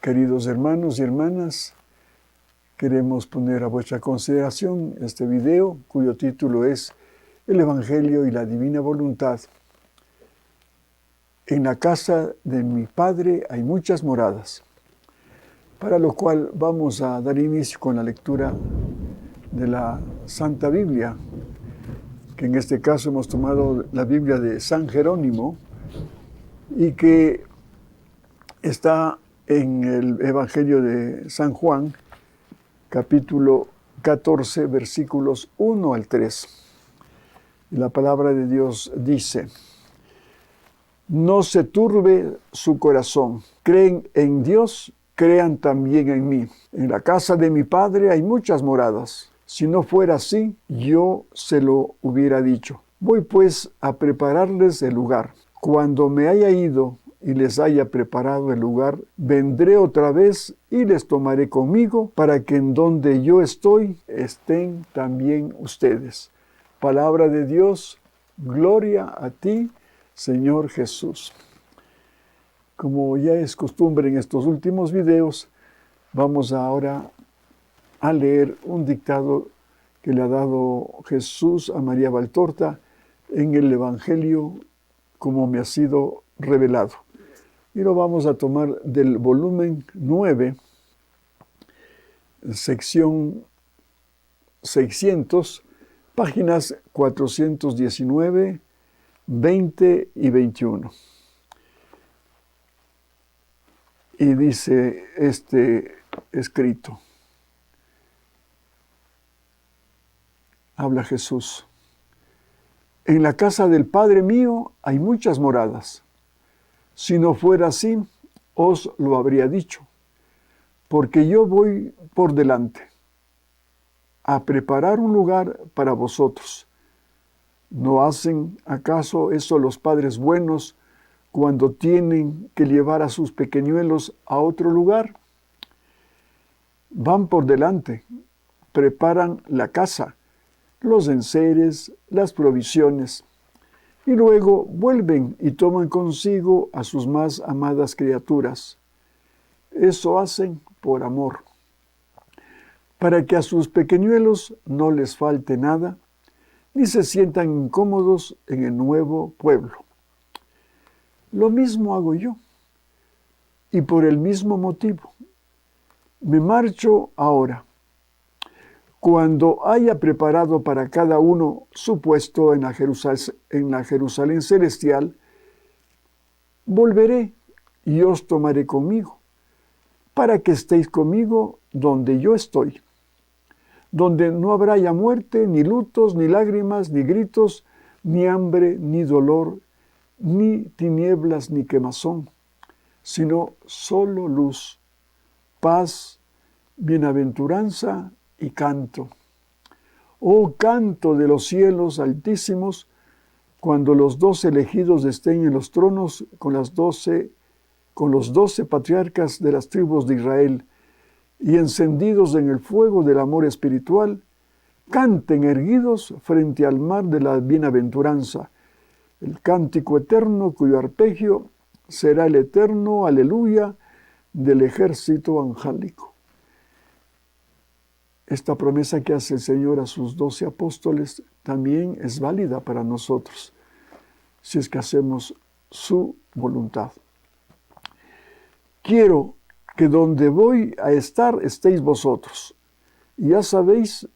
Queridos hermanos y hermanas, queremos poner a vuestra consideración este video, cuyo título es El Evangelio y la Divina Voluntad. En la casa de mi Padre hay muchas moradas, para lo cual vamos a dar inicio con la lectura de la Santa Biblia, que en este caso hemos tomado la Biblia de San Jerónimo y que está en el Evangelio de San Juan, capítulo 14, versículos 1 al 3. Y la palabra de Dios dice: No se turbe su corazón. Creen en Dios, crean también en mí. En la casa de mi Padre hay muchas moradas. Si no fuera así, yo se lo hubiera dicho. Voy pues a prepararles el lugar. Cuando me haya ido y les haya preparado el lugar, vendré otra vez y les tomaré conmigo, para que en donde yo estoy estén también ustedes. Palabra de Dios, gloria a ti, Señor Jesús. Como ya es costumbre en estos últimos videos, vamos ahora a leer un dictado que le ha dado Jesús a María Valtorta en el Evangelio como me ha sido revelado. Y lo vamos a tomar del volumen 9, sección 600, páginas 419, 20 y 21. Y dice este escrito. Habla Jesús: En la casa del Padre mío hay muchas moradas. Si no fuera así, os lo habría dicho, porque yo voy por delante a preparar un lugar para vosotros. ¿No hacen acaso eso los padres buenos cuando tienen que llevar a sus pequeñuelos a otro lugar? Van por delante, preparan la casa, los enseres, las provisiones, y luego vuelven y toman consigo a sus más amadas criaturas. Eso hacen por amor, para que a sus pequeñuelos no les falte nada, ni se sientan incómodos en el nuevo pueblo. Lo mismo hago yo, y por el mismo motivo. Me marcho ahora. Cuando haya preparado para cada uno su puesto en la Jerusalén celestial, volveré y os tomaré conmigo, para que estéis conmigo donde yo estoy, donde no habrá ya muerte, ni lutos, ni lágrimas, ni gritos, ni hambre, ni dolor, ni tinieblas, ni quemazón, sino solo luz, paz, bienaventuranza y canto. Oh canto de los cielos altísimos, cuando los 12 elegidos estén en los tronos con los 12 patriarcas de las tribus de Israel, y encendidos en el fuego del amor espiritual, canten erguidos frente al mar de la bienaventuranza, el cántico eterno cuyo arpegio será el eterno aleluya del ejército angélico. Esta promesa que hace el Señor a sus 12 apóstoles también es válida para nosotros, si es que hacemos su voluntad. Quiero que donde voy a estar estéis vosotros, y ya sabéis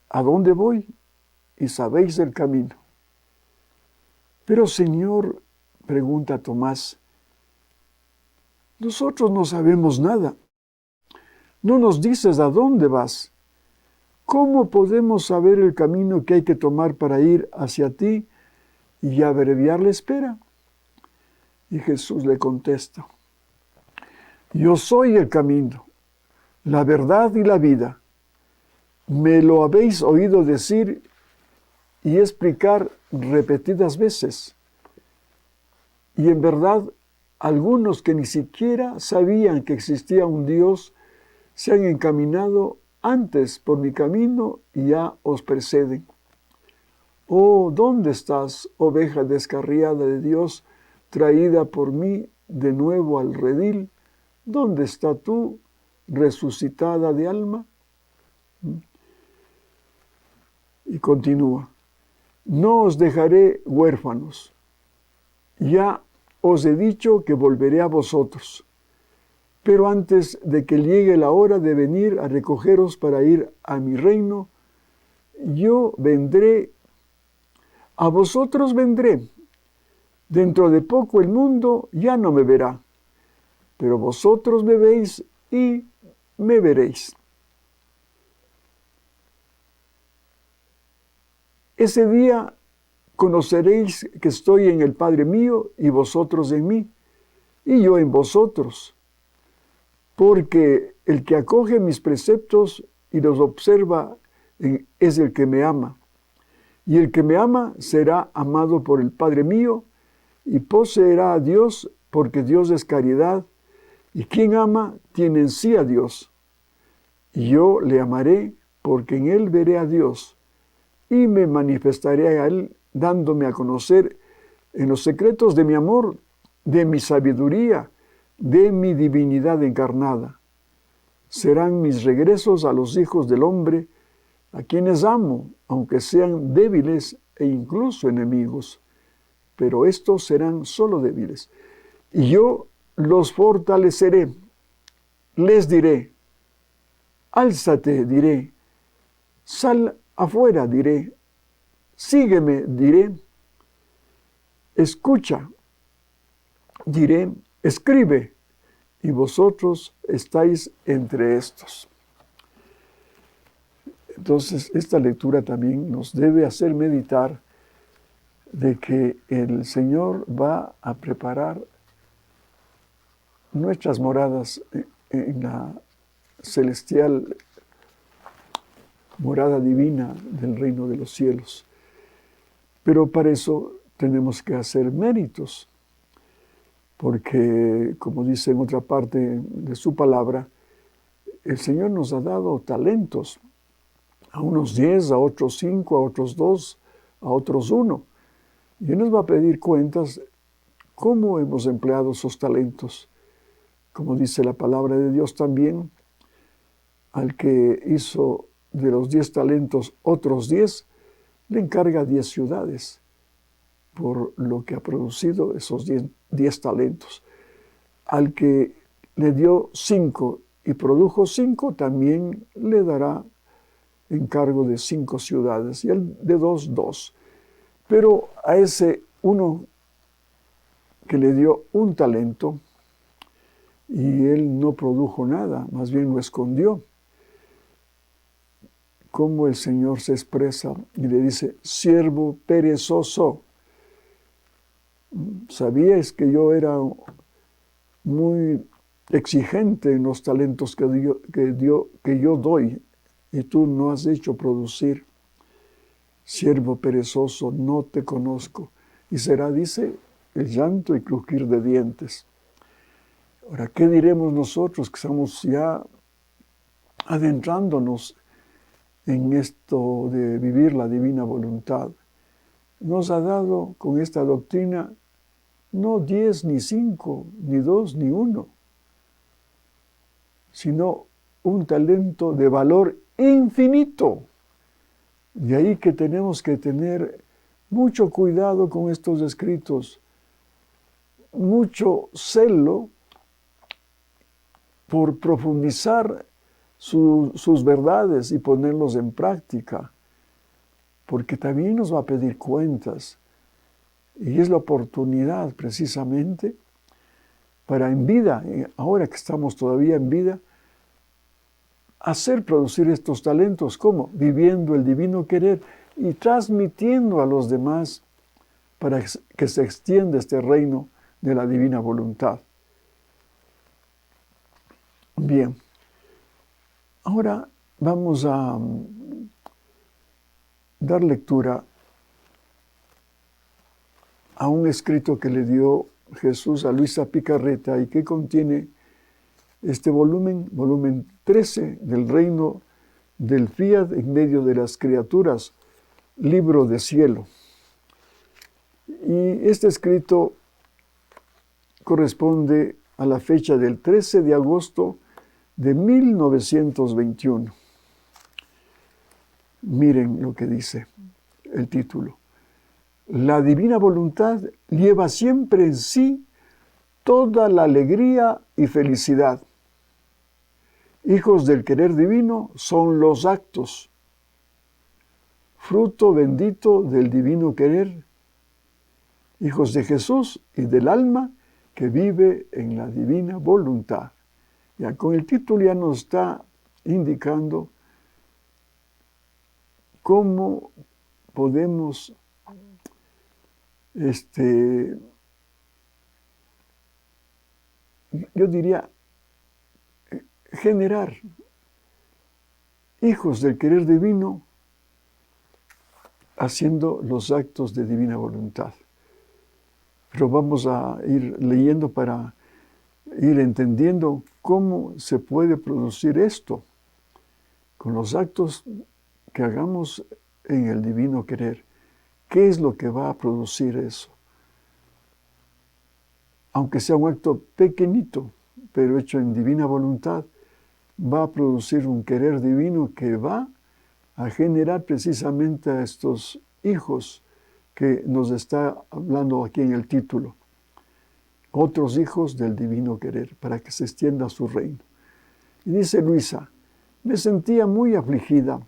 a dónde voy y sabéis el camino. Pero Señor, pregunta Tomás, nosotros no sabemos nada. No nos dices a dónde vas. ¿Cómo podemos saber el camino que hay que tomar para ir hacia ti y abreviar la espera? Y Jesús le contesta: Yo soy el camino, la verdad y la vida. Me lo habéis oído decir y explicar repetidas veces. Y en verdad, algunos que ni siquiera sabían que existía un Dios se han encaminado antes por mi camino y ya os preceden. Oh, ¿dónde estás, oveja descarriada de Dios, traída por mí de nuevo al redil? ¿dónde está tú, resucitada de alma? Y continúa, no os dejaré huérfanos, ya os he dicho que volveré a vosotros, pero antes de que llegue la hora de venir a recogeros para ir a mi reino, yo vendré, a vosotros vendré. Dentro de poco el mundo ya no me verá, pero vosotros me veis y me veréis. Ese día conoceréis que estoy en el Padre mío y vosotros en mí, y yo en vosotros. Porque el que acoge mis preceptos y los observa es el que me ama. Y el que me ama será amado por el Padre mío y poseerá a Dios, porque Dios es caridad, y quien ama tiene en sí a Dios. Y yo le amaré, porque en él veré a Dios, y me manifestaré a él, dándome a conocer en los secretos de mi amor, de mi sabiduría, de mi divinidad encarnada. Serán mis regresos a los hijos del hombre, a quienes amo, aunque sean débiles e incluso enemigos. Pero estos serán solo débiles. Y yo los fortaleceré. Les diré, álzate, diré, sal afuera, diré, sígueme, diré, escucha, diré, escribe, y vosotros estáis entre estos. Entonces, esta lectura también nos debe hacer meditar de que el Señor va a preparar nuestras moradas en la celestial morada divina del reino de los cielos. Pero para eso tenemos que hacer méritos, porque, como dice en otra parte de su palabra, el Señor nos ha dado talentos, a unos 10, a otros 5, a otros 2, a otros 1. Y Él nos va a pedir cuentas cómo hemos empleado esos talentos. Como dice la palabra de Dios también, al que hizo de los 10 talentos otros 10, le encarga 10 ciudades por lo que ha producido esos 10 talentos. Al que le dio 5 y produjo 5, también le dará encargo de 5 ciudades, y el de 2, 2. Pero a ese uno que le dio un talento, y él no produjo nada, más bien lo escondió, como el Señor se expresa y le dice, siervo perezoso, ¿sabías que yo era muy exigente en los talentos que yo doy y tú no has hecho producir? Siervo perezoso, no te conozco. Y será, dice, el llanto y crujir de dientes. Ahora, ¿qué diremos nosotros que estamos ya adentrándonos en esto de vivir la divina voluntad? Nos ha dado con esta doctrina no 10, ni 5, ni 2, ni 1, sino un talento de valor infinito. De ahí que tenemos que tener mucho cuidado con estos escritos, mucho celo por profundizar sus verdades y ponerlos en práctica, porque también nos va a pedir cuentas. Y es la oportunidad precisamente para en vida, ahora que estamos todavía en vida, hacer producir estos talentos. ¿Cómo? Viviendo el divino querer y transmitiendo a los demás para que se extienda este reino de la divina voluntad. Bien, ahora vamos a dar lectura a un escrito que le dio Jesús a Luisa Picarreta y que contiene este volumen 13 del reino del Fiat en medio de las criaturas, libro de cielo. Y este escrito corresponde a la fecha del 13 de agosto de 1921. Miren lo que dice el título. La divina voluntad lleva siempre en sí toda la alegría y felicidad. Hijos del querer divino son los actos, fruto bendito del divino querer, hijos de Jesús y del alma que vive en la divina voluntad. Ya con el título ya nos está indicando cómo podemos yo diría, generar hijos del querer divino haciendo los actos de divina voluntad. Pero vamos a ir leyendo para ir entendiendo cómo se puede producir esto con los actos que hagamos en el divino querer. ¿Qué es lo que va a producir eso? Aunque sea un acto pequeñito, pero hecho en divina voluntad, va a producir un querer divino que va a generar precisamente a estos hijos que nos está hablando aquí en el título. Otros hijos del divino querer, para que se extienda su reino. Y dice Luisa, me sentía muy afligida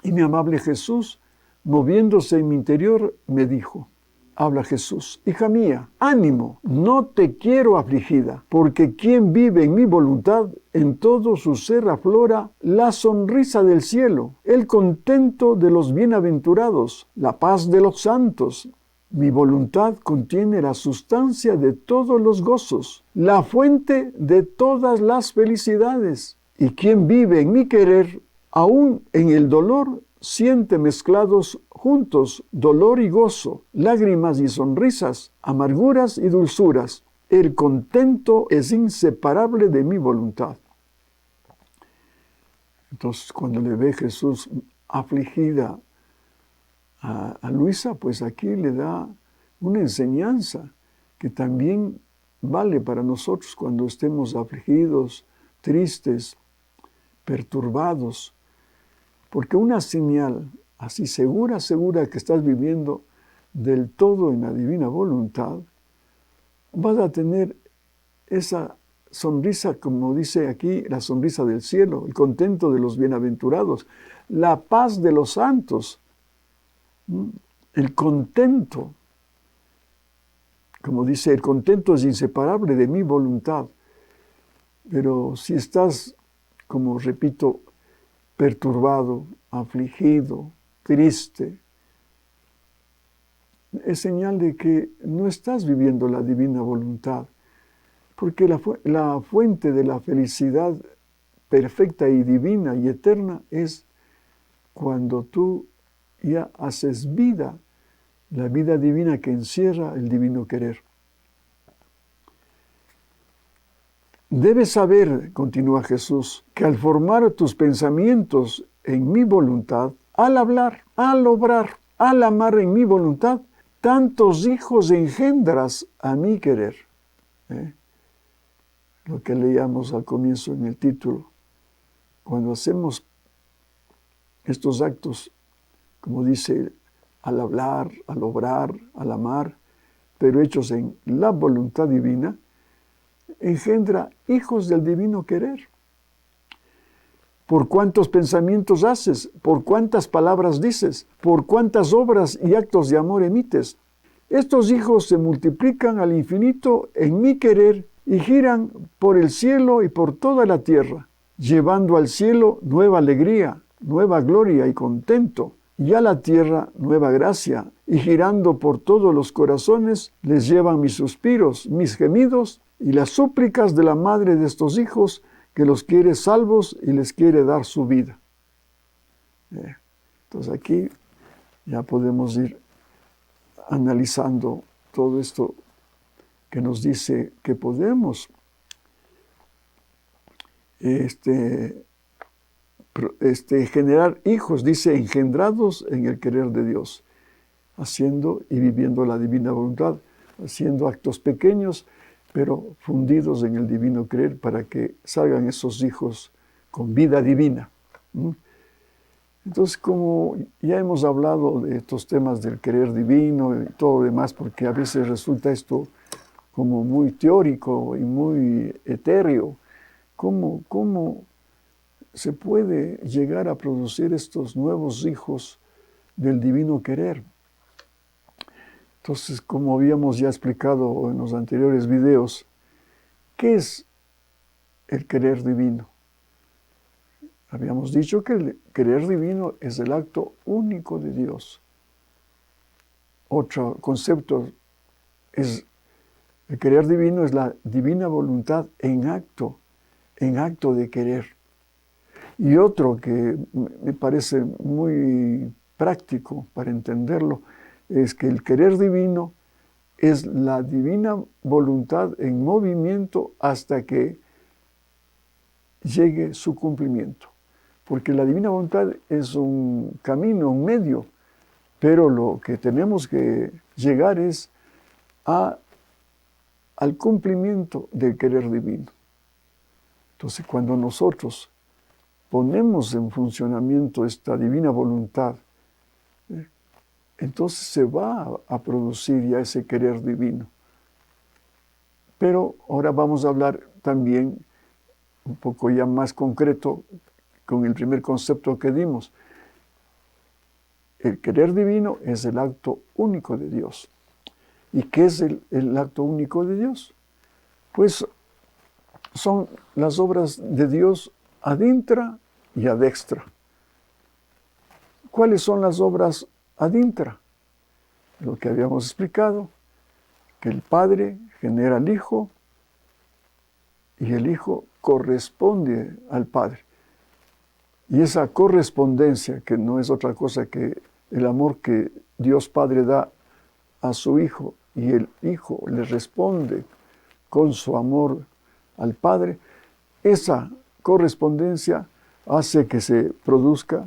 y mi amable Jesús, moviéndose en mi interior, me dijo, habla Jesús, hija mía, ánimo, no te quiero afligida, porque quien vive en mi voluntad, en todo su ser aflora la sonrisa del cielo, el contento de los bienaventurados, la paz de los santos. Mi voluntad contiene la sustancia de todos los gozos, la fuente de todas las felicidades. Y quien vive en mi querer, aún en el dolor, siente mezclados juntos dolor y gozo, lágrimas y sonrisas, amarguras y dulzuras. El contento es inseparable de mi voluntad. Entonces, cuando le ve Jesús afligida a Luisa, pues aquí le da una enseñanza que también vale para nosotros cuando estemos afligidos, tristes, perturbados, porque una señal así segura que estás viviendo del todo en la divina voluntad, vas a tener esa sonrisa, como dice aquí, la sonrisa del cielo, el contento de los bienaventurados, la paz de los santos, el contento, como dice, el contento es inseparable de mi voluntad. Pero si estás, como repito, perturbado, afligido, triste, es señal de que no estás viviendo la divina voluntad, porque la fuente de la felicidad perfecta y divina y eterna es cuando tú ya haces vida, la vida divina que encierra el divino querer. Debes saber, continúa Jesús, que al formar tus pensamientos en mi voluntad, al hablar, al obrar, al amar en mi voluntad, tantos hijos engendras a mi querer. Lo que leíamos al comienzo en el título. Cuando hacemos estos actos, como dice, al hablar, al obrar, al amar, pero hechos en la voluntad divina, engendra hijos del divino querer. ¿Por cuántos pensamientos haces? ¿Por cuántas palabras dices? ¿Por cuántas obras y actos de amor emites? Estos hijos se multiplican al infinito en mi querer y giran por el cielo y por toda la tierra, llevando al cielo nueva alegría, nueva gloria y contento, y a la tierra nueva gracia, y girando por todos los corazones les llevan mis suspiros, mis gemidos y las súplicas de la madre de estos hijos que los quiere salvos y les quiere dar su vida. Entonces aquí ya podemos ir analizando todo esto que nos dice que podemos generar hijos, dice, engendrados en el querer de Dios, haciendo y viviendo la divina voluntad, haciendo actos pequeños, pero fundidos en el divino querer para que salgan esos hijos con vida divina. Entonces, como ya hemos hablado de estos temas del querer divino y todo lo demás, porque a veces resulta esto como muy teórico y muy etéreo, ¿cómo se puede llegar a producir estos nuevos hijos del divino querer? Entonces, como habíamos ya explicado en los anteriores videos, ¿qué es el querer divino? Habíamos dicho que el querer divino es el acto único de Dios. Otro concepto es, el querer divino es la divina voluntad en acto de querer. Y otro que me parece muy práctico para entenderlo, es que el querer divino es la divina voluntad en movimiento hasta que llegue su cumplimiento. Porque la divina voluntad es un camino, un medio, pero lo que tenemos que llegar es al cumplimiento del querer divino. Entonces, cuando nosotros ponemos en funcionamiento esta divina voluntad, entonces se va a producir ya ese querer divino. Pero ahora vamos a hablar también un poco ya más concreto con el primer concepto que dimos. El querer divino es el acto único de Dios. ¿Y qué es el acto único de Dios? Pues son las obras de Dios ad intra y ad extra. ¿Cuáles son las obras ad intra? Lo que habíamos explicado, que el Padre genera al Hijo y el Hijo corresponde al Padre. Y esa correspondencia, que no es otra cosa que el amor que Dios Padre da a su Hijo y el Hijo le responde con su amor al Padre, esa correspondencia hace que se produzca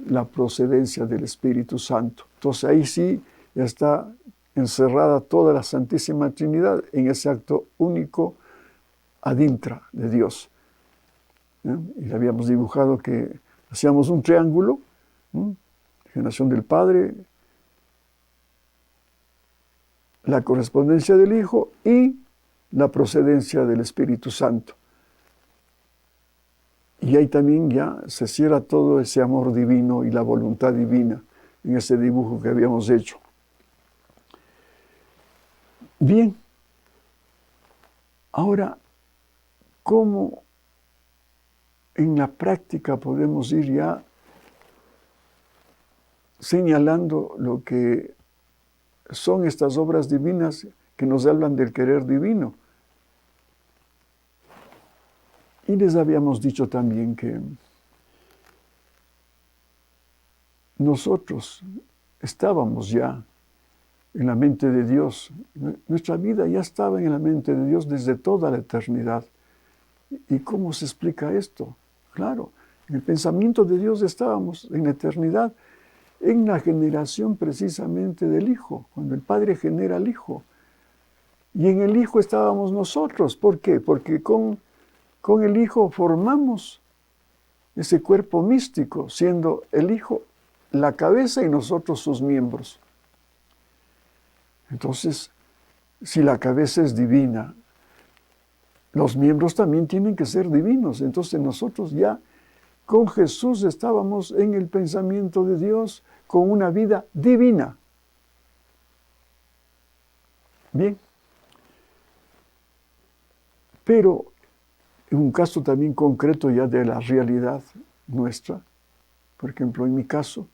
la procedencia del Espíritu Santo. Entonces ahí sí ya está encerrada toda la Santísima Trinidad en ese acto único ad intra de Dios. Y habíamos dibujado que hacíamos un triángulo, generación del Padre, la correspondencia del Hijo y la procedencia del Espíritu Santo. Y ahí también ya se cierra todo ese amor divino y la voluntad divina en ese dibujo que habíamos hecho. Bien, ahora, ¿cómo en la práctica podemos ir ya señalando lo que son estas obras divinas que nos hablan del querer divino? Y les habíamos dicho también que nosotros estábamos ya en la mente de Dios. Nuestra vida ya estaba en la mente de Dios desde toda la eternidad. ¿Y cómo se explica esto? Claro, en el pensamiento de Dios estábamos en la eternidad, en la generación precisamente del Hijo, cuando el Padre genera al Hijo. Y en el Hijo estábamos nosotros. ¿Por qué? Porque con el Hijo formamos ese cuerpo místico, siendo el Hijo la cabeza y nosotros sus miembros. Entonces, si la cabeza es divina, los miembros también tienen que ser divinos. Entonces nosotros ya con Jesús estábamos en el pensamiento de Dios con una vida divina. Bien. Pero en un caso también concreto ya de la realidad nuestra, por ejemplo, en mi caso,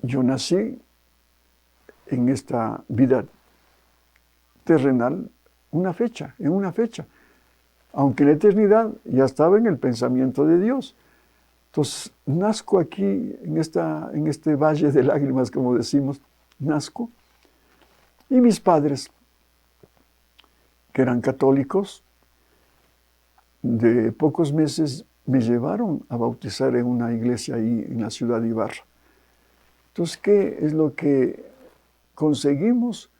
yo nací en esta vida terrenal en una fecha, aunque en la eternidad ya estaba en el pensamiento de Dios. Entonces, nazco aquí, en este valle de lágrimas, como decimos, nazco, y mis padres, que eran católicos, de pocos meses me llevaron a bautizar en una iglesia ahí en la ciudad de Ibarra. Entonces, ¿qué es lo que conseguimos?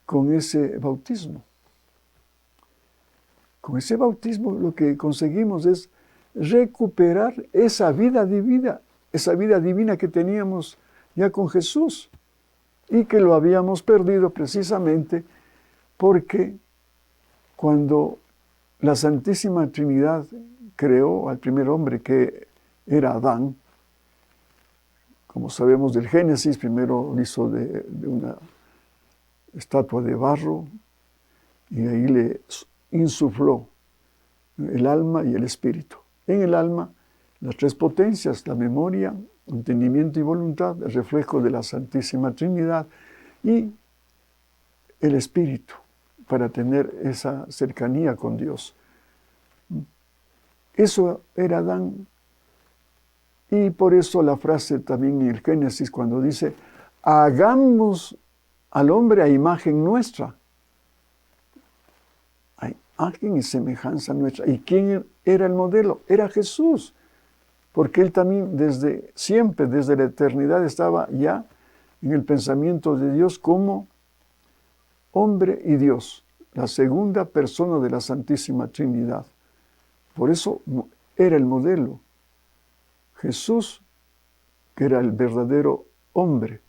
con ese bautismo. Con ese bautismo lo que conseguimos es recuperar esa vida divina que teníamos ya con Jesús y que lo habíamos perdido precisamente porque cuando la Santísima Trinidad creó al primer hombre, que era Adán, como sabemos del Génesis, primero lo hizo de una estatua de barro y ahí le insufló el alma y el espíritu. En el alma, las tres potencias, la memoria, entendimiento y voluntad, el reflejo de la Santísima Trinidad, y el espíritu, para tener esa cercanía con Dios. Eso era Adán. Y por eso la frase también en el Génesis, cuando dice, hagamos al hombre a imagen nuestra. A imagen y semejanza nuestra. ¿Y quién era el modelo? Era Jesús. Porque Él también desde siempre, desde la eternidad, estaba ya en el pensamiento de Dios como hombre y Dios, la segunda persona de la Santísima Trinidad. Por eso era el modelo. Jesús, que era el verdadero hombre,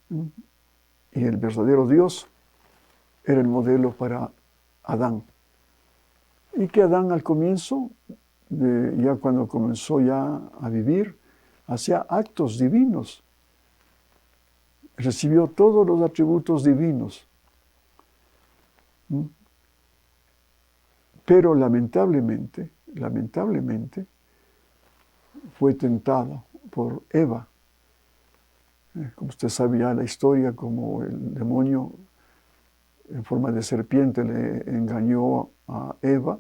y el verdadero Dios, era el modelo para Adán. Y que Adán al comienzo, ya cuando comenzó ya a vivir, hacía actos divinos. Recibió todos los atributos divinos. Pero lamentablemente, fue tentado por Eva. Como usted sabía la historia, como el demonio en forma de serpiente le engañó a Eva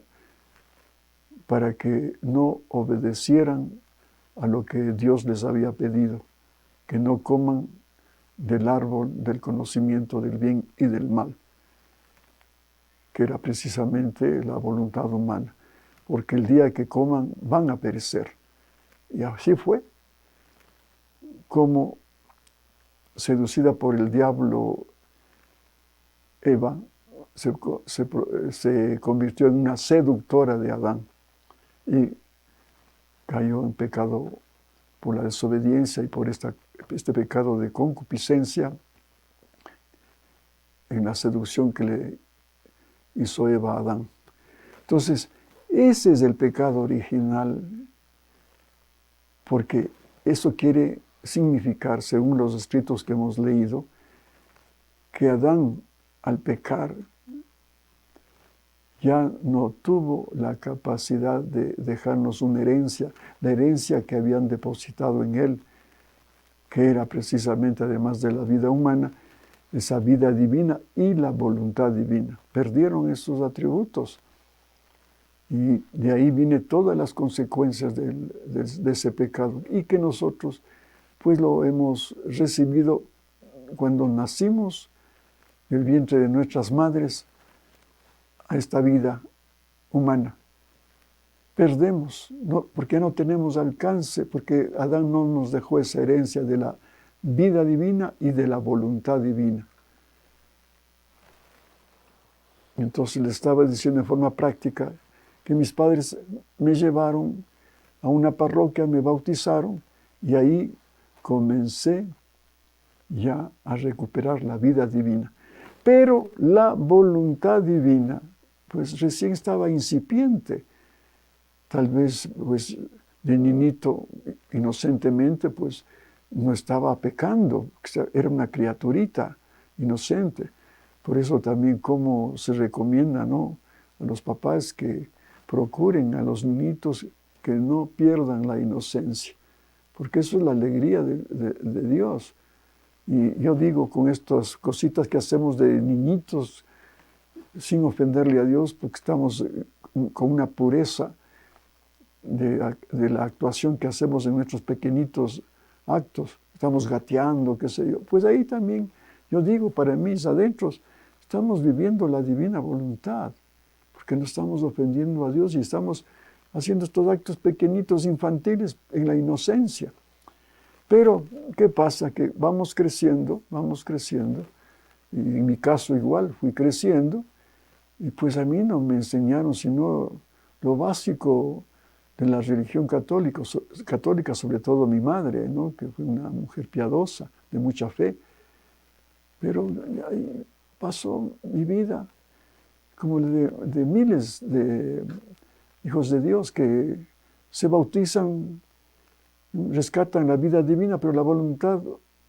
para que no obedecieran a lo que Dios les había pedido, que no coman del árbol del conocimiento del bien y del mal, que era precisamente la voluntad humana, porque el día que coman van a perecer. Y así fue, como seducida por el diablo, Eva se convirtió en una seductora de Adán y cayó en pecado por la desobediencia y por este pecado de concupiscencia en la seducción que le hizo Eva a Adán. Entonces, ese es el pecado original, porque eso quiere significar, según los escritos que hemos leído, que Adán, al pecar, ya no tuvo la capacidad de dejarnos una herencia, la herencia que habían depositado en él, que era precisamente, además de la vida humana, esa vida divina y la voluntad divina. Perdieron esos atributos. Y de ahí vienen todas las consecuencias de ese pecado. Y que nosotros, pues lo hemos recibido cuando nacimos en el vientre de nuestras madres a esta vida humana. Perdemos, porque no tenemos alcance, porque Adán no nos dejó esa herencia de la vida divina y de la voluntad divina. Entonces le estaba diciendo en forma práctica que mis padres me llevaron a una parroquia, me bautizaron y ahí comencé ya a recuperar la vida divina. Pero la voluntad divina, pues recién estaba incipiente. Tal vez, pues, de niñito, inocentemente, pues, no estaba pecando. Era una criaturita inocente. Por eso también como se recomienda, ¿no?, a los papás que procuren a los niñitos que no pierdan la inocencia. Porque eso es la alegría de Dios. Y yo digo, con estas cositas que hacemos de niñitos, sin ofenderle a Dios, porque estamos con una pureza de la actuación que hacemos en nuestros pequeñitos actos, estamos gateando, qué sé yo, pues ahí también, yo digo, para mis adentros, estamos viviendo la divina voluntad, porque no estamos ofendiendo a Dios y estamos haciendo estos actos pequeñitos, infantiles, en la inocencia. Pero, ¿qué pasa? Que vamos creciendo, Y en mi caso igual, fui creciendo y pues a mí no me enseñaron sino lo básico de la religión católica, sobre todo mi madre, ¿no? Que fue una mujer piadosa, de mucha fe. Pero ahí pasó mi vida como de miles de hijos de Dios que se bautizan, rescatan la vida divina, pero la voluntad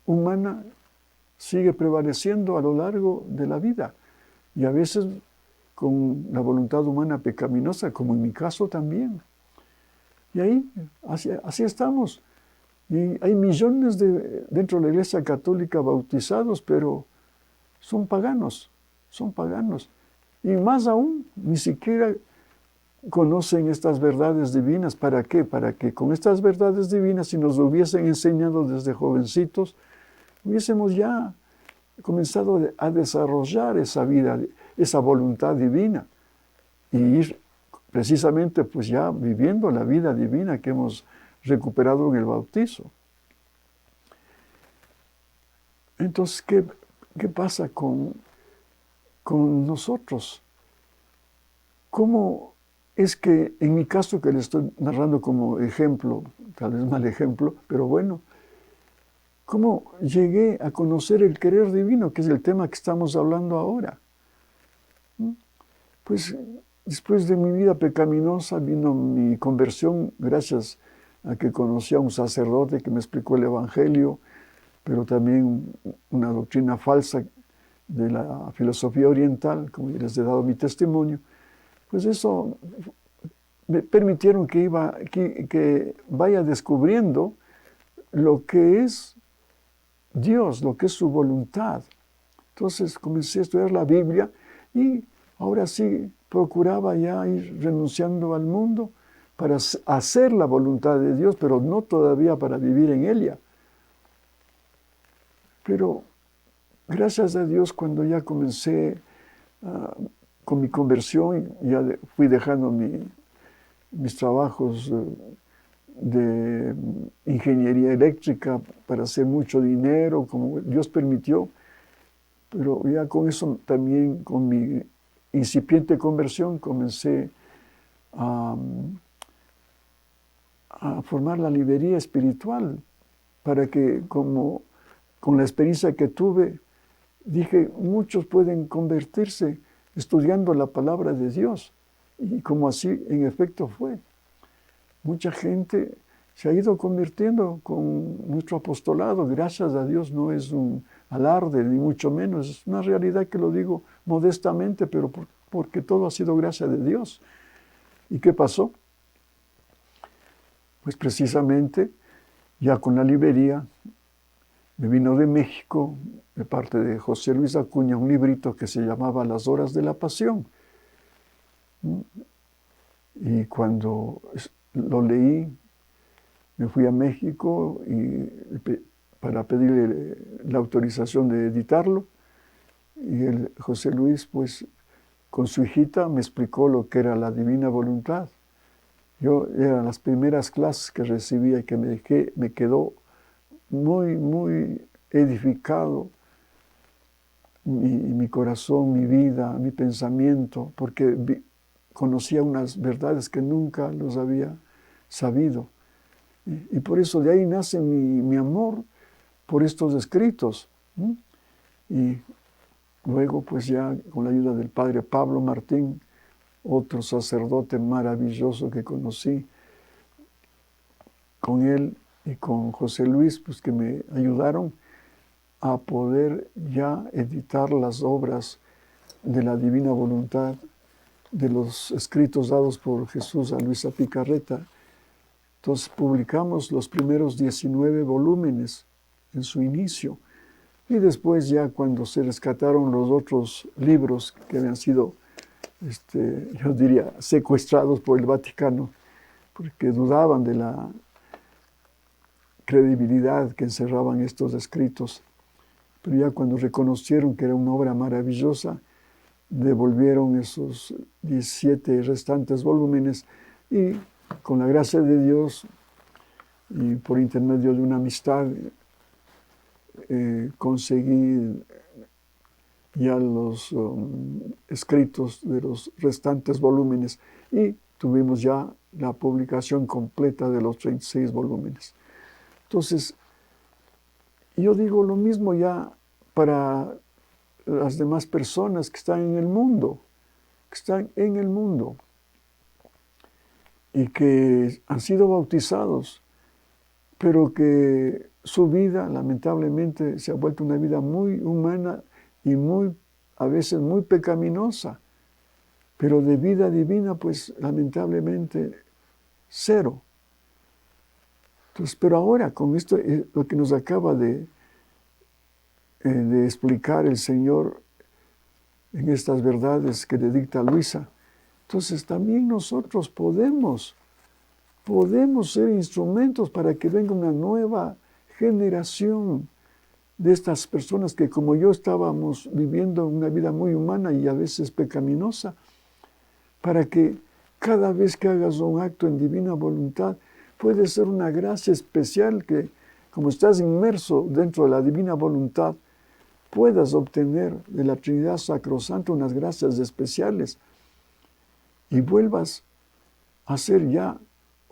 humana sigue prevaleciendo a lo largo de la vida. Y a veces con la voluntad humana pecaminosa, como en mi caso también. Y ahí, así estamos. Y hay millones dentro de la Iglesia Católica bautizados, pero son paganos. Y más aún, ni siquiera conocen estas verdades divinas. ¿Para qué? Para que con estas verdades divinas, si nos lo hubiesen enseñado desde jovencitos, hubiésemos ya comenzado a desarrollar esa vida, esa voluntad divina, y ir precisamente pues ya viviendo la vida divina que hemos recuperado en el bautizo. Entonces, ¿qué pasa con nosotros? ¿Cómo es que en mi caso, que le estoy narrando como ejemplo, tal vez mal ejemplo, pero bueno, cómo llegué a conocer el querer divino, que es el tema que estamos hablando ahora? Pues después de mi vida pecaminosa vino mi conversión gracias a que conocí a un sacerdote que me explicó el Evangelio, pero también una doctrina falsa de la filosofía oriental, como ya les he dado mi testimonio. Pues eso me permitieron que vaya descubriendo lo que es Dios, lo que es su voluntad. Entonces comencé a estudiar la Biblia y ahora sí procuraba ya ir renunciando al mundo para hacer la voluntad de Dios, pero no todavía para vivir en ella. Pero gracias a Dios, cuando ya comencé con mi conversión, ya fui dejando mis trabajos de ingeniería eléctrica para hacer mucho dinero, como Dios permitió, pero ya con eso también, con mi incipiente conversión, comencé a formar la librería espiritual, para que con la experiencia que tuve, dije, muchos pueden convertirse estudiando la palabra de Dios. Y como así en efecto fue. Mucha gente se ha ido convirtiendo con nuestro apostolado. Gracias a Dios, no es un alarde, ni mucho menos. Es una realidad que lo digo modestamente, pero porque todo ha sido gracia de Dios. ¿Y qué pasó? Pues precisamente, ya con la librería, me vino de México, de parte de José Luis Acuña, un librito que se llamaba Las Horas de la Pasión. Y cuando lo leí, me fui a México para pedirle la autorización de editarlo. Y José Luis, pues, con su hijita me explicó lo que era la divina voluntad. Eran las primeras clases que recibía y que me quedó muy, muy edificado mi corazón, mi vida, mi pensamiento, porque conocía unas verdades que nunca los había sabido. Y por eso de ahí nace mi amor por estos escritos. Y luego, pues ya con la ayuda del padre Pablo Martín, otro sacerdote maravilloso que conocí, con él y con José Luis, pues que me ayudaron a poder ya editar las obras de la divina voluntad, de los escritos dados por Jesús a Luisa Picarreta. Entonces publicamos los primeros 19 volúmenes en su inicio, y después ya cuando se rescataron los otros libros que habían sido, yo diría, secuestrados por el Vaticano, porque dudaban de la credibilidad que encerraban estos escritos. Pero ya cuando reconocieron que era una obra maravillosa, devolvieron esos 17 restantes volúmenes, y con la gracia de Dios y por intermedio de una amistad conseguí ya los escritos de los restantes volúmenes y tuvimos ya la publicación completa de los 36 volúmenes. Entonces, yo digo lo mismo ya para las demás personas que están en el mundo, y que han sido bautizados, pero que su vida lamentablemente se ha vuelto una vida muy humana y a veces muy pecaminosa, pero de vida divina pues lamentablemente cero. Entonces, pero ahora con esto, lo que nos acaba de explicar el Señor en estas verdades que le dicta Luisa, entonces también nosotros podemos ser instrumentos para que venga una nueva generación de estas personas que como yo estábamos viviendo una vida muy humana y a veces pecaminosa, para que cada vez que hagas un acto en divina voluntad, puede ser una gracia especial que, como estás inmerso dentro de la divina voluntad, puedas obtener de la Trinidad Sacrosanta unas gracias especiales y vuelvas a ser ya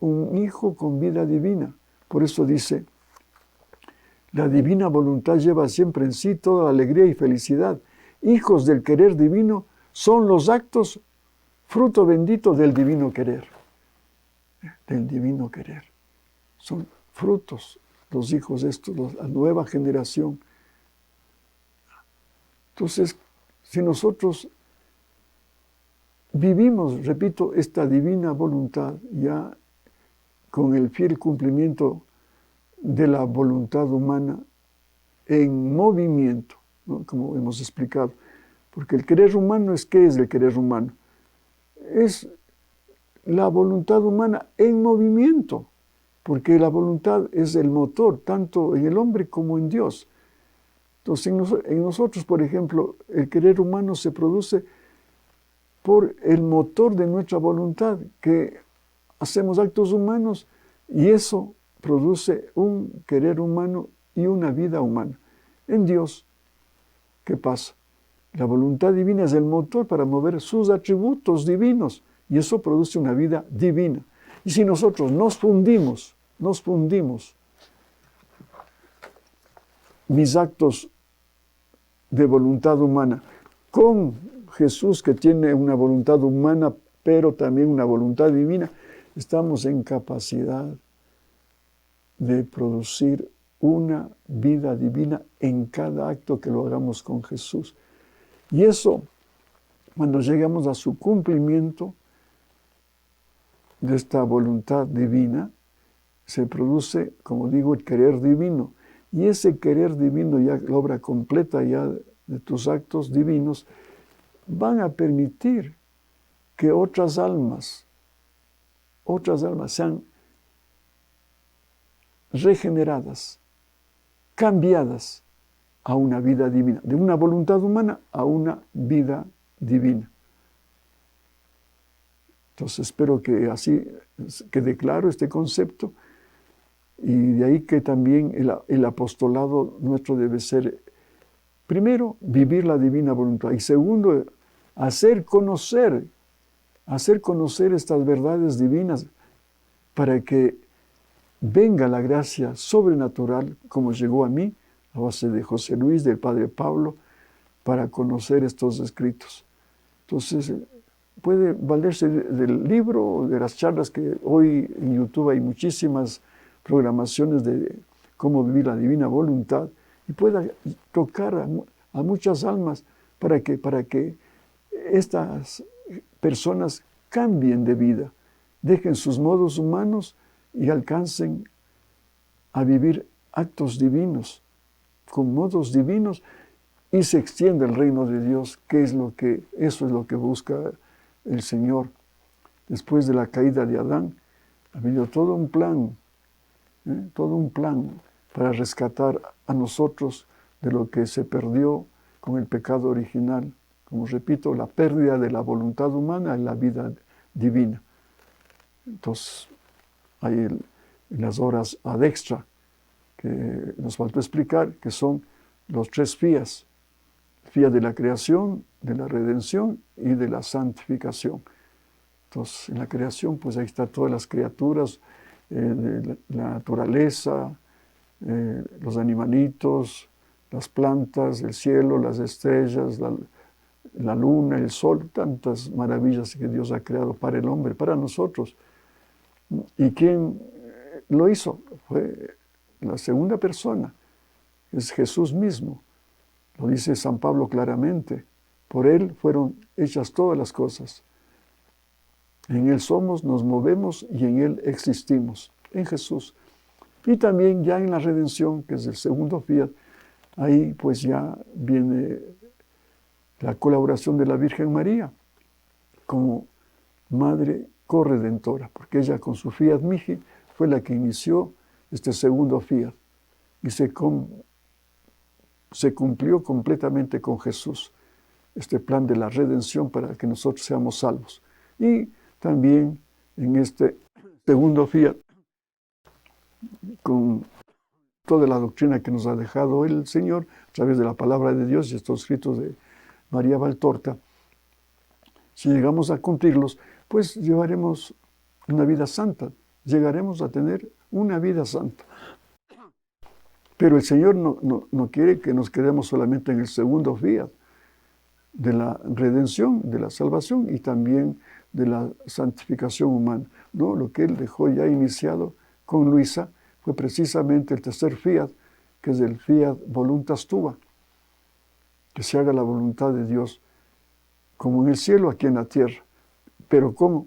un hijo con vida divina. Por eso dice, la divina voluntad lleva siempre en sí toda la alegría y felicidad. Hijos del querer divino son los actos fruto bendito del divino querer. Del divino querer. Son frutos los hijos estos, la nueva generación. Entonces, si nosotros vivimos, repito, esta divina voluntad ya con el fiel cumplimiento de la voluntad humana en movimiento, ¿no? Como hemos explicado. Porque el querer humano ¿qué es el querer humano? Es la voluntad humana en movimiento, porque la voluntad es el motor, tanto en el hombre como en Dios. Entonces, en nosotros, por ejemplo, el querer humano se produce por el motor de nuestra voluntad, que hacemos actos humanos y eso produce un querer humano y una vida humana. En Dios, ¿qué pasa? La voluntad divina es el motor para mover sus atributos divinos y eso produce una vida divina. Y si nosotros nos fundimos mis actos de voluntad humana con Jesús, que tiene una voluntad humana, pero también una voluntad divina, estamos en capacidad de producir una vida divina en cada acto que lo hagamos con Jesús. Y eso, cuando llegamos a su cumplimiento de esta voluntad divina, se produce, como digo, el querer divino. Y ese querer divino, ya la obra completa ya de tus actos divinos, van a permitir que otras almas sean regeneradas, cambiadas a una vida divina, de una voluntad humana a una vida divina. Entonces espero que así quede claro este concepto y de ahí que también el apostolado nuestro debe ser, primero, vivir la divina voluntad y segundo, hacer conocer estas verdades divinas para que venga la gracia sobrenatural como llegó a mí, a base de José Luis, del Padre Pablo, para conocer estos escritos. Entonces, puede valerse del libro o de las charlas que hoy en YouTube hay muchísimas programaciones de cómo vivir la divina voluntad y pueda tocar a muchas almas para que estas personas cambien de vida, dejen sus modos humanos y alcancen a vivir actos divinos, con modos divinos, y se extiende el reino de Dios, eso es lo que busca el Señor. Después de la caída de Adán, ha habido todo un plan para rescatar a nosotros de lo que se perdió con el pecado original. Como repito, la pérdida de la voluntad humana en la vida divina. Entonces, hay las horas ad extra que nos faltó explicar, que son los 3 fías. fiat de la creación, de la redención y de la santificación. Entonces, en la creación, pues ahí están todas las criaturas, de la naturaleza, los animalitos, las plantas, el cielo, las estrellas, la luna, el sol, tantas maravillas que Dios ha creado para el hombre, para nosotros. ¿Y quién lo hizo? Fue la segunda persona, es Jesús mismo. Lo dice San Pablo claramente. Por Él fueron hechas todas las cosas. En Él somos, nos movemos y en Él existimos, en Jesús. Y también ya en la redención, que es el segundo fiat, ahí pues ya viene la colaboración de la Virgen María como Madre corredentora, porque ella con su fiat mihi fue la que inició este segundo fiat y se cumplió completamente con Jesús, este plan de la redención para que nosotros seamos salvos. Y también en este segundo fiat, con toda la doctrina que nos ha dejado el Señor a través de la palabra de Dios y estos escritos de María Valtorta, si llegamos a cumplirlos, pues llevaremos una vida santa, llegaremos a tener una vida santa. Pero el Señor no quiere que nos quedemos solamente en el segundo fiat de la redención, de la salvación y también de la santificación humana. No, lo que Él dejó ya iniciado con Luisa fue precisamente el tercer fiat, que es el fiat voluntas tua, que se haga la voluntad de Dios, como en el cielo, aquí en la tierra. Pero ¿cómo?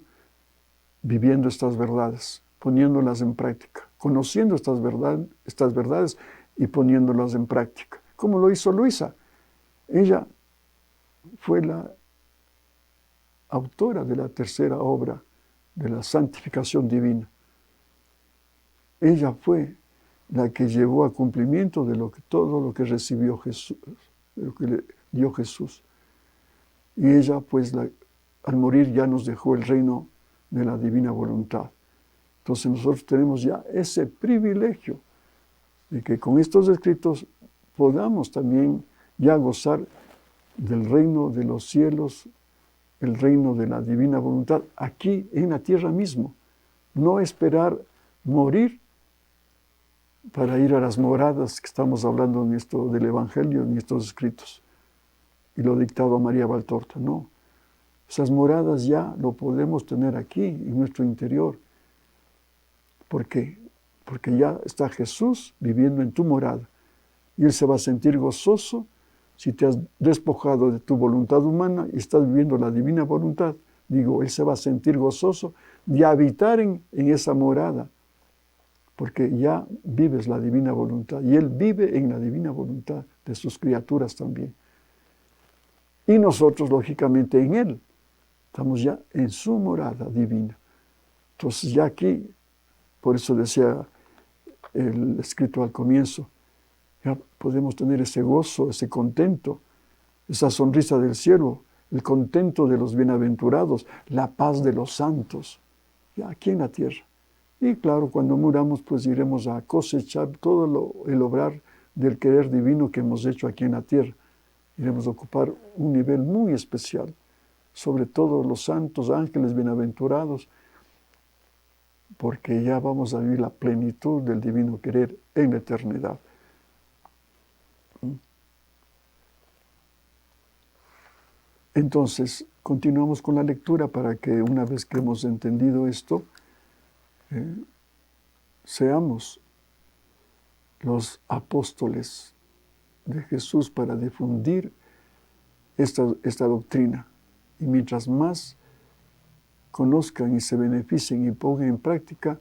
Viviendo estas verdades, poniéndolas en práctica, conociendo estas verdades y poniéndolas en práctica. ¿Cómo lo hizo Luisa? Ella fue la autora de la tercera obra de la santificación divina. Ella fue la que llevó a cumplimiento de todo lo que recibió Jesús, de lo que le dio Jesús. Y ella, pues, al morir ya nos dejó el reino de la divina voluntad. Entonces nosotros tenemos ya ese privilegio de que con estos escritos podamos también ya gozar del reino de los cielos, el reino de la divina voluntad, aquí en la tierra mismo. No esperar morir para ir a las moradas que estamos hablando en esto del Evangelio, en estos escritos, y lo dictado a María Valtorta. No, esas moradas ya lo podemos tener aquí, en nuestro interior. ¿Por qué? Porque ya está Jesús viviendo en tu morada, y Él se va a sentir gozoso si te has despojado de tu voluntad humana y estás viviendo la divina voluntad. Digo, Él se va a sentir gozoso de habitar en esa morada, porque ya vives la divina voluntad, y Él vive en la divina voluntad de sus criaturas también. Y nosotros, lógicamente, en Él. Estamos ya en su morada divina. Entonces, ya aquí, por eso decía el escrito al comienzo, ya podemos tener ese gozo, ese contento, esa sonrisa del cielo, el contento de los bienaventurados, la paz de los santos, ya aquí en la tierra. Y claro, cuando muramos, pues iremos a cosechar todo el obrar del querer divino que hemos hecho aquí en la tierra. Iremos a ocupar un nivel muy especial, sobre todo los santos ángeles bienaventurados, porque ya vamos a vivir la plenitud del divino querer en la eternidad. Entonces, continuamos con la lectura para que una vez que hemos entendido esto, seamos los apóstoles de Jesús para difundir esta doctrina. Y mientras más conozcan y se beneficien y pongan en práctica,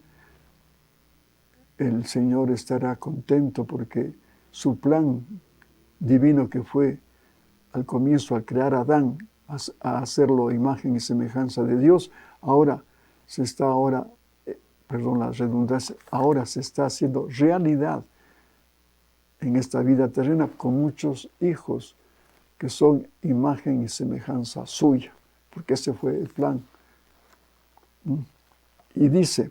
el Señor estará contento porque su plan divino que fue al comienzo al crear a Adán, a hacerlo imagen y semejanza de Dios, ahora se está haciendo realidad en esta vida terrena con muchos hijos que son imagen y semejanza suya, porque ese fue el plan. Y dice,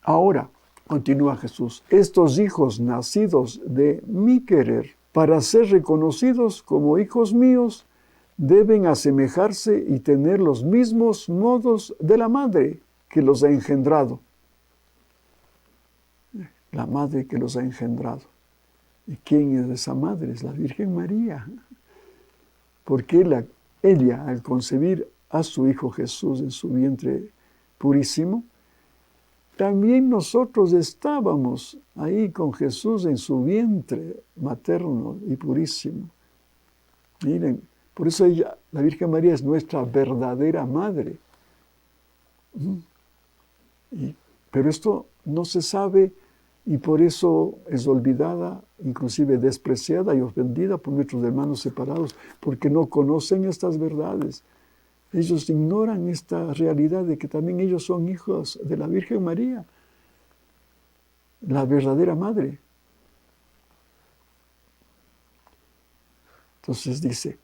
ahora, continúa Jesús, estos hijos nacidos de mi querer, para ser reconocidos como hijos míos, deben asemejarse y tener los mismos modos de la madre que los ha engendrado. La madre que los ha engendrado. ¿Y quién es esa madre? Es la Virgen María. Porque ella, al concebir a su Hijo Jesús en su vientre purísimo, también nosotros estábamos ahí con Jesús en su vientre materno y purísimo. Miren, por eso ella, la Virgen María, es nuestra verdadera madre. Pero esto no se sabe y por eso es olvidada, inclusive despreciada y ofendida por nuestros hermanos separados, porque no conocen estas verdades. Ellos ignoran esta realidad de que también ellos son hijos de la Virgen María, la verdadera madre. Entonces dice,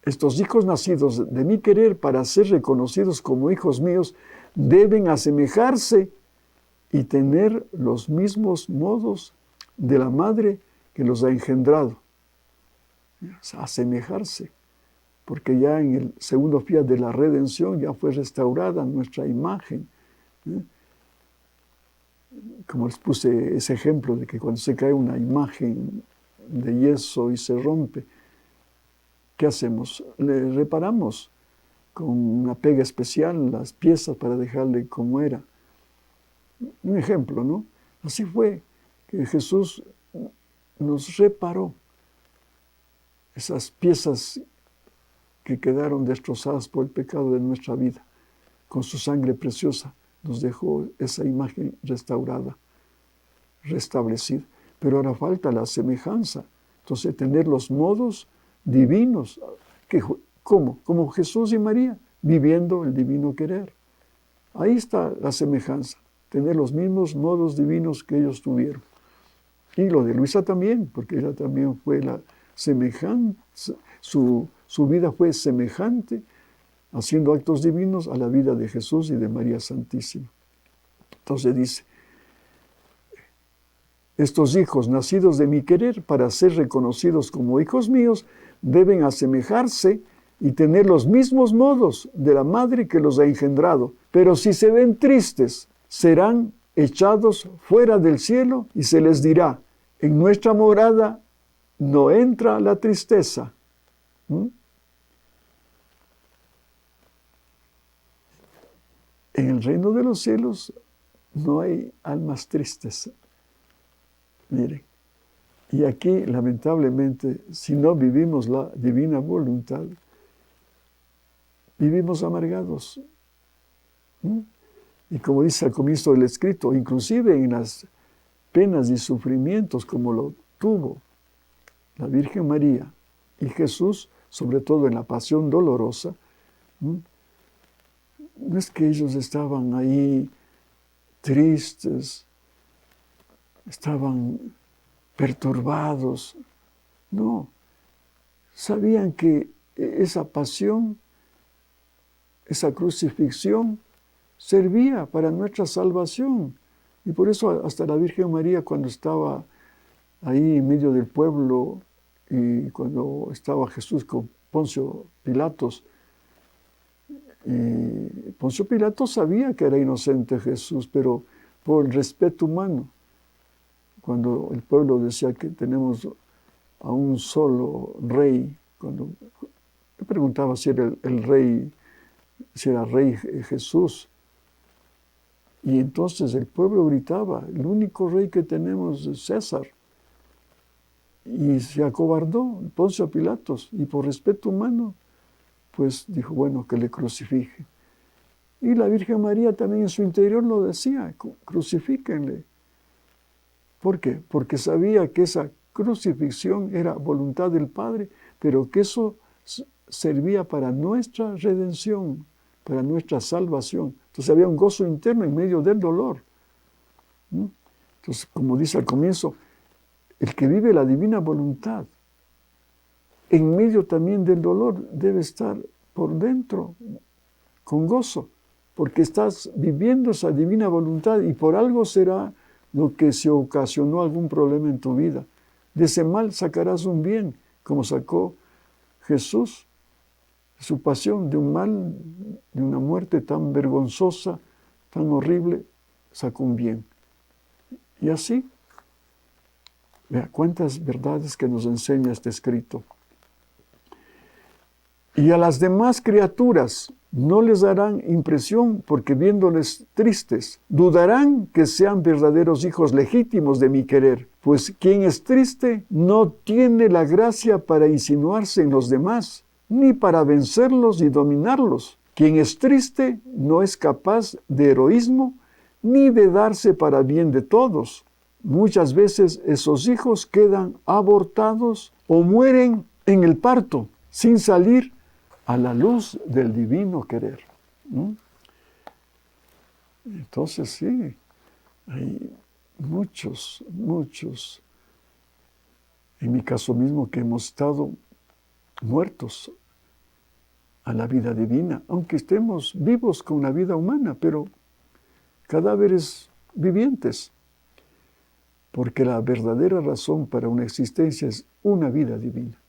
estos hijos nacidos de mi querer para ser reconocidos como hijos míos, deben asemejarse y tener los mismos modos de la madre que los ha engendrado. O sea, asemejarse. Porque ya en el segundo día de la redención ya fue restaurada nuestra imagen. Como les puse ese ejemplo de que cuando se cae una imagen de yeso y se rompe, ¿qué hacemos? Le reparamos con una pega especial las piezas para dejarle como era. Un ejemplo, ¿no? Así fue que Jesús nos reparó esas piezas que quedaron destrozadas por el pecado de nuestra vida. Con su sangre preciosa nos dejó esa imagen restaurada, restablecida. Pero ahora falta la semejanza. Entonces, tener los modos divinos. ¿Cómo? Como Jesús y María, viviendo el divino querer. Ahí está la semejanza. Tener los mismos modos divinos que ellos tuvieron. Y lo de Luisa también, porque ella también fue la semejante, su vida fue semejante, haciendo actos divinos a la vida de Jesús y de María Santísima. Entonces dice, estos hijos nacidos de mi querer para ser reconocidos como hijos míos, deben asemejarse y tener los mismos modos de la madre que los ha engendrado. Pero si se ven tristes, serán echados fuera del cielo y se les dirá, en nuestra morada no entra la tristeza. En el reino de los cielos no hay almas tristes. Miren, y aquí lamentablemente, si no vivimos la divina voluntad, vivimos amargados. Y como dice al comienzo del escrito, inclusive en las penas y sufrimientos como lo tuvo la Virgen María y Jesús, sobre todo en la pasión dolorosa, no es que ellos estaban ahí tristes, estaban perturbados, no. Sabían que esa pasión, esa crucifixión, servía para nuestra salvación. Y por eso hasta la Virgen María, cuando estaba ahí en medio del pueblo y cuando estaba Jesús con Poncio Pilatos, Poncio Pilatos sabía que era inocente Jesús, pero por el respeto humano, cuando el pueblo decía que tenemos a un solo rey, cuando me preguntaba si era el rey, si era rey Jesús, y entonces el pueblo gritaba, el único rey que tenemos es César. Y se acobardó Poncio Pilatos, y por respeto humano, pues dijo, bueno, que le crucifiquen. Y la Virgen María también en su interior lo decía, crucifíquenle. ¿Por qué? Porque sabía que esa crucifixión era voluntad del Padre, pero que eso servía para nuestra redención, para nuestra salvación. Entonces había un gozo interno en medio del dolor. Entonces, como dice al comienzo, el que vive la divina voluntad, en medio también del dolor, debe estar por dentro con gozo, porque estás viviendo esa divina voluntad y por algo será lo que se ocasionó algún problema en tu vida. De ese mal sacarás un bien, como sacó Jesús su pasión de un mal, de una muerte tan vergonzosa, tan horrible, sacó un bien. Y así, vea cuántas verdades que nos enseña este escrito. Y a las demás criaturas no les darán impresión porque viéndoles tristes, dudarán que sean verdaderos hijos legítimos de mi querer, pues quien es triste no tiene la gracia para insinuarse en los demás, ni para vencerlos y dominarlos. Quien es triste no es capaz de heroísmo ni de darse para bien de todos. Muchas veces esos hijos quedan abortados o mueren en el parto, sin salir a la luz del divino querer. Entonces sí, hay muchos, en mi caso mismo, que hemos estado muertos a la vida divina, aunque estemos vivos con la vida humana, pero cadáveres vivientes, porque la verdadera razón para una existencia es una vida divina.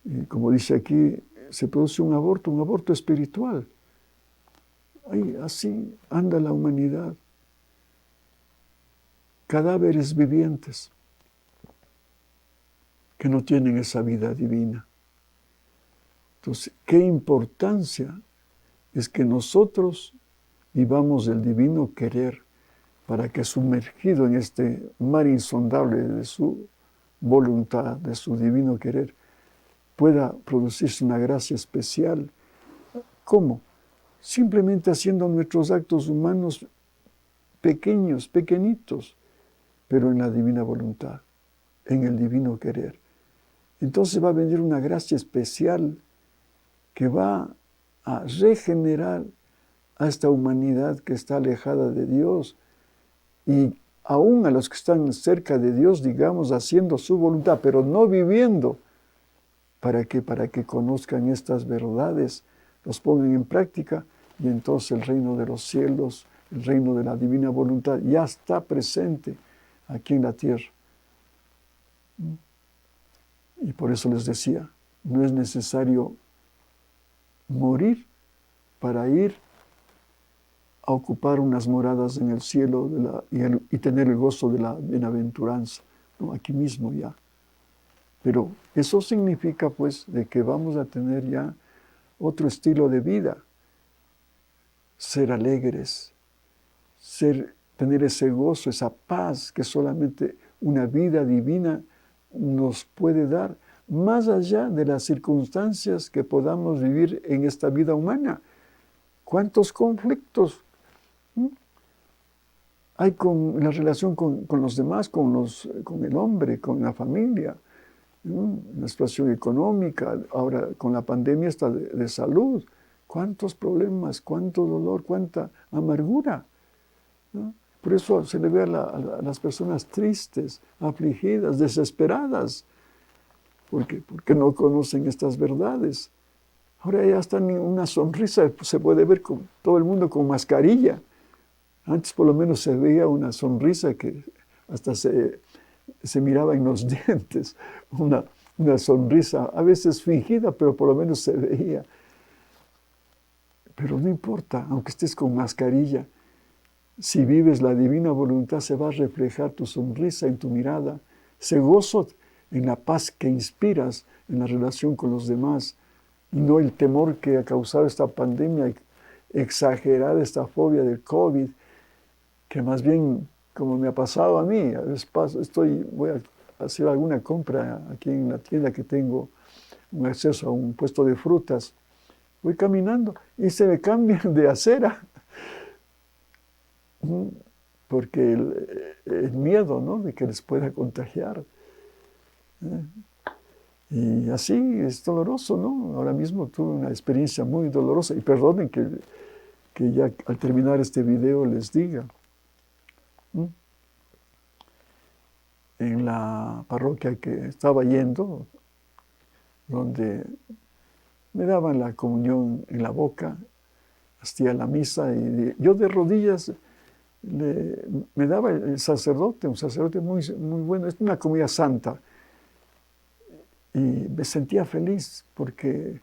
Y como dice aquí, se produce un aborto espiritual. Así anda la humanidad. Cadáveres vivientes que no tienen esa vida divina. Entonces, qué importancia es que nosotros vivamos el divino querer para que sumergido en este mar insondable de su voluntad, de su divino querer, pueda producirse una gracia especial. ¿Cómo? Simplemente haciendo nuestros actos humanos pequeños, pequeñitos, pero en la divina voluntad, en el divino querer. Entonces va a venir una gracia especial que va a regenerar a esta humanidad que está alejada de Dios y aún a los que están cerca de Dios, digamos, haciendo su voluntad, pero no viviendo. ¿Para qué? Para que conozcan estas verdades, los pongan en práctica y entonces el reino de los cielos, el reino de la divina voluntad ya está presente aquí en la tierra. Y por eso les decía, no es necesario morir para ir a ocupar unas moradas en el cielo y tener el gozo de la bienaventuranza, ¿no? Aquí mismo ya. Pero eso significa pues de que vamos a tener ya otro estilo de vida, ser alegres, tener ese gozo, esa paz que solamente una vida divina nos puede dar, más allá de las circunstancias que podamos vivir en esta vida humana. ¿Cuántos conflictos hay en la relación con los demás, con el hombre, con la familia? La situación económica, ahora con la pandemia está de salud. ¿Cuántos problemas, cuánto dolor, cuánta amargura? ¿No? Por eso se le ve a las personas tristes, afligidas, desesperadas, porque no conocen estas verdades. Ahora ya hasta ni una sonrisa se puede ver con todo el mundo con mascarilla. Antes por lo menos se veía una sonrisa que hasta se miraba en los dientes, una sonrisa a veces fingida, pero por lo menos se veía. Pero no importa, aunque estés con mascarilla, si vives la divina voluntad se va a reflejar tu sonrisa en tu mirada, ese gozo en la paz que inspiras en la relación con los demás, y no el temor que ha causado esta pandemia exagerada, esta fobia del COVID, que más bien, como me ha pasado a mí, a veces voy a hacer alguna compra aquí en la tienda que tengo un acceso a un puesto de frutas, voy caminando y se me cambian de acera, porque el miedo, ¿no?, de que les pueda contagiar. Y así es doloroso, ¿no? Ahora mismo tuve una experiencia muy dolorosa, y perdonen que ya al terminar este video les diga. En la parroquia que estaba yendo, donde me daban la comunión en la boca, hacía la misa y yo de rodillas me daba el sacerdote, un sacerdote muy, muy bueno, es una comida santa. Y me sentía feliz porque,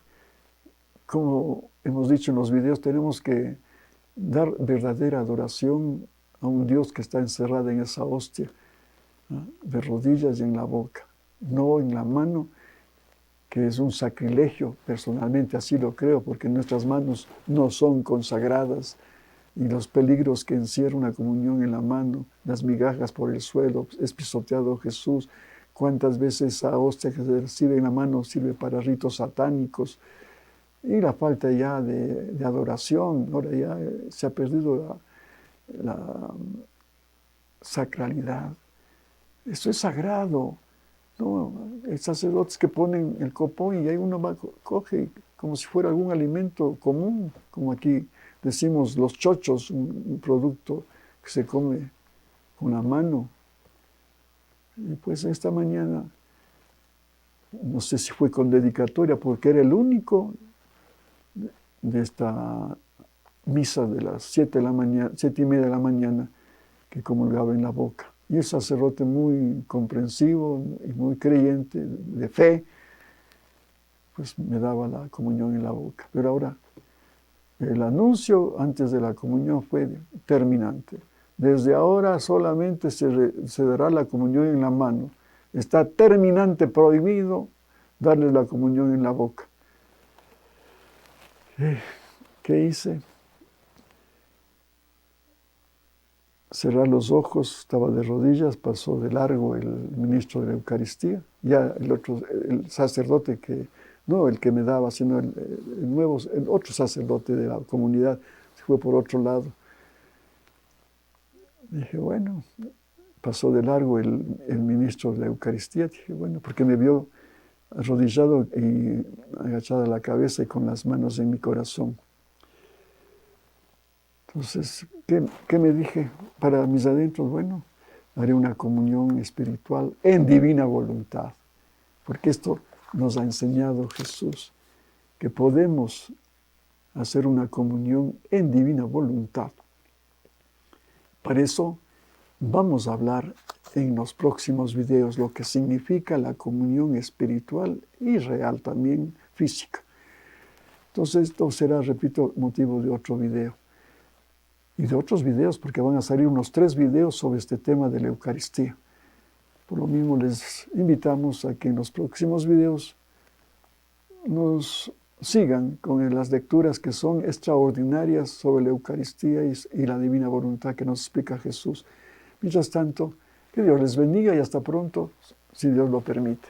como hemos dicho en los videos, tenemos que dar verdadera adoración a un Dios que está encerrado en esa hostia, ¿no? De rodillas y en la boca, no en la mano, que es un sacrilegio. Personalmente así lo creo, porque nuestras manos no son consagradas, y los peligros que encierra una comunión en la mano, las migajas por el suelo, es pisoteado Jesús. ¿Cuántas veces esa hostia que se recibe en la mano sirve para ritos satánicos? Y la falta ya de adoración, ahora ya se ha perdido la sacralidad. Esto es sagrado, ¿no? Hay sacerdotes que ponen el copón y ahí uno va, coge como si fuera algún alimento común, como aquí decimos los chochos, un producto que se come con la mano. Y pues esta mañana, no sé si fue con dedicatoria, porque era el único de esta misa de las 7:30 de la mañana, que comulgaba en la boca. Y el sacerdote muy comprensivo y muy creyente, de fe, pues me daba la comunión en la boca. Pero ahora, el anuncio antes de la comunión fue terminante. Desde ahora solamente se dará la comunión en la mano. Está terminante prohibido darles la comunión en la boca. ¿Qué hice? Cerrar los ojos, estaba de rodillas, pasó de largo el ministro de la Eucaristía, ya el sacerdote que, no el que me daba, sino el otro sacerdote de la comunidad, se fue por otro lado. Dije, bueno, pasó de largo el ministro de la Eucaristía, dije, bueno, porque me vio arrodillado y agachada la cabeza y con las manos en mi corazón. Entonces, ¿qué me dije para mis adentros? Bueno, haré una comunión espiritual en divina voluntad, porque esto nos ha enseñado Jesús, que podemos hacer una comunión en divina voluntad. Para eso vamos a hablar en los próximos videos lo que significa la comunión espiritual y real también física. Entonces, esto será, repito, motivo de otro video. Y de otros videos, porque van a salir unos 3 videos sobre este tema de la Eucaristía. Por lo mismo les invitamos a que en los próximos videos nos sigan con las lecturas que son extraordinarias sobre la Eucaristía y la divina voluntad que nos explica Jesús. Mientras tanto, que Dios les bendiga y hasta pronto, si Dios lo permite.